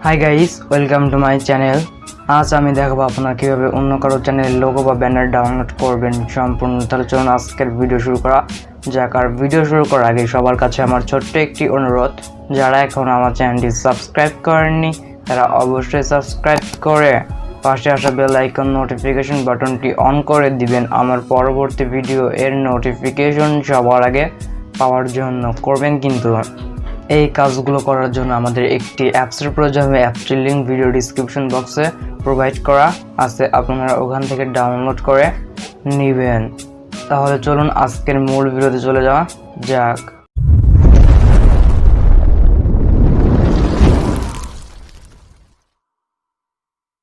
Hi guys, welcome to my channel. আজ আমি দেখাবো আপনারা কীভাবে অন্য কারো চ্যানেলের লোগো বা ব্যানার ডাউনলোড করবেন সম্পূর্ণ। তাহলে চলুন আজকের ভিডিও শুরু করা যাক। আর ভিডিও শুরু করার আগে সবার কাছে আমার ছোট্ট একটি অনুরোধ, যারা এখন আমার চ্যানেলটি সাবস্ক্রাইব করেননি তারা অবশ্যই সাবস্ক্রাইব করে পাশে আসা বেল আইকন নোটিফিকেশন বাটনটি অন করে দিবেন আমার পরবর্তী ভিডিও এর নোটিফিকেশন সবার আগে পাওয়ার জন্য করবেন। কিন্তু এই কাজগুলো করার জন্য আমাদের একটি অ্যাপসের প্রয়োজন হবে। অ্যাপটির লিঙ্ক ভিডিও ডিসক্রিপশন বক্সে প্রোভাইড করা আছে, আপনারা ওখান থেকে ডাউনলোড করে নেবেন। তাহলে চলুন আজকের মূল ভিডিওতে চলে যাওয়া যাক।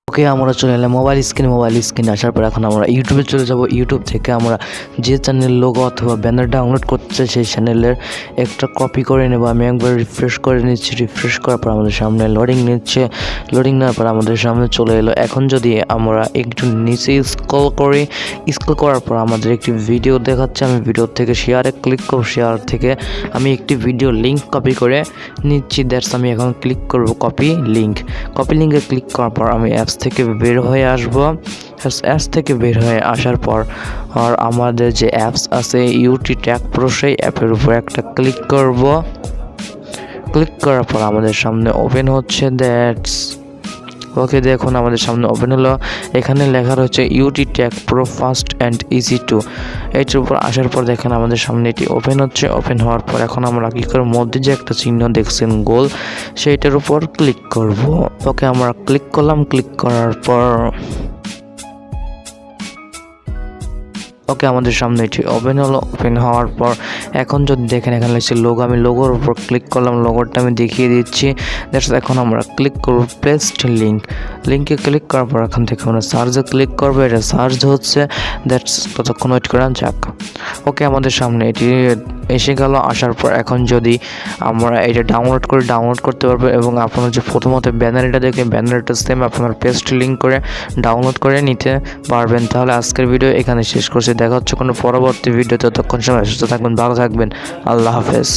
ওকে, আমরা চলে এলাম মোবাইল স্ক্রিনে আসার পর এখন আমরা ইউটিউবে চলে যাব। ইউটিউব থেকে আমরা যে চ্যানেল লোগো অথবা ব্যানার ডাউনলোড করতে সেই চ্যানেলের একটা কপি করে নেব। আমি একবার রিফ্রেশ করে নিচ্ছি। রিফ্রেশ করার পর আমাদের সামনে লোডিং নিচ্ছে। লোডিং নেওয়ার পর আমাদের সামনে চলে এলো। এখন যদি আমরা একটু নিচে স্ক্রল করি, স্ক্রল করার পর আমাদের একটি ভিডিও দেখাচ্ছে। আমি ভিডিও থেকে শেয়ারে ক্লিক করব। শেয়ার থেকে আমি একটি ভিডিও লিঙ্ক কপি করে নিচ্ছি। দ্যাটস আমি এখন ক্লিক করব কপি লিঙ্কে ক্লিক করার পর আমি অ্যাপস থেকে বের হয়ে আসব। অ্যাপস থেকে বের হয়ে আসার পর আর আমাদের যে অ্যাপস আছে ইউটি ট্যাগ প্রো, সেই অ্যাপের উপর একটা ক্লিক করব। ক্লিক করার পর আমাদের সামনে ওপেন হচ্ছে। দ্যাটস ওকে, দেখুন আমাদের সামনে ওপেন হলো। এখানে লেখা রয়েছে UT tag pro fast and easy to. এটার উপর আসার পর দেখেন আমাদের সামনে এটি ওপেন হচ্ছে। ওপেন হওয়ার পর এখন আমরা কি করে মধ্যে যে একটা চিহ্ন দেখছেন গোল, সেইটার উপর ক্লিক করব। ওকে, আমরা ক্লিক করলাম। ক্লিক করার পর ওকে, আমাদের সামনে এটি ওপেন হলো। ওপেন হওয়ার পর এখন যদি দেখেন এখানে লিখছে লোগো, আমি লোগোর উপর ক্লিক করলাম। লোগোটা আমি দেখিয়ে দিচ্ছি। দ্যাটস এখন আমরা ক্লিক করব পেস্ট লিঙ্কে ক্লিক করার পর এখান থেকে আমরা সার্চে ক্লিক করবো। এটা সার্চ হচ্ছে। দ্যাটস ততক্ষণ ওয়েট করা যাক। ওকে, আমাদের সামনে এটি এসে গেল। আসার পর এখন যদি আমরা এটা ডাউনলোড করতে পারবো এবং আপনারা যে প্রথমত ব্যানারটা দেখে ব্যানারটা সেম আপনার পেস্ট লিঙ্ক করে ডাউনলোড করে নিতে পারবেন। তাহলে আজকের ভিডিও এখানে শেষ করছি। দেখা হচ্ছে কোনো পরবর্তী ভিডিওতে। ততক্ষণ সময় সুস্থ থাকবেন, ভালো থাকবেন। আল্লাহ হাফেজ।